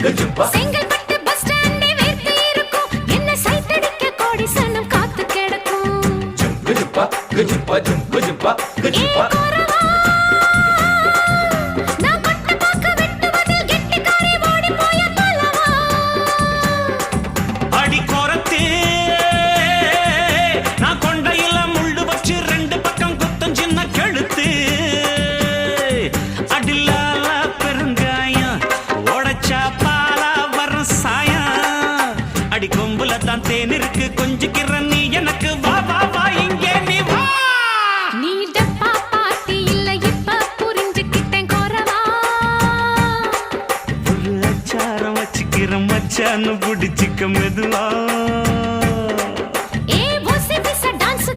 Chengalpattu bus ஸ்டாண்டே வேர்த்து இருக்கும் என்ன சைட் அடிக்க கோடி சனம் காத்து கிடக்கும் நான் பட்ட பாக்க வெட்டுவதில் கெட்டிக்காரி ஓடி போய பலவா அடி கோரத்தே நான் கொண்டையில முள்ளு வச்சு ரெண்டு பக்கம் குத்தம் சின்ன கழுத்து அடிலால பெருங்காயம் உடைச்சா பாலா வரும் சாயம் அடி கொம்புல தான் தேன் இருக்கு கொஞ்சிக்கிற நீ எனக்கு வா வா வா இங்கே நீ வா நீ டப்பா பாட்டி இல்ல இப்ப புரிஞ்சுக்கிட்டேன் கோரவா ஒரு அச்சாரம் வச்சுக்கிற மச்சான்னு பிடிச்சிக்க மெதுவா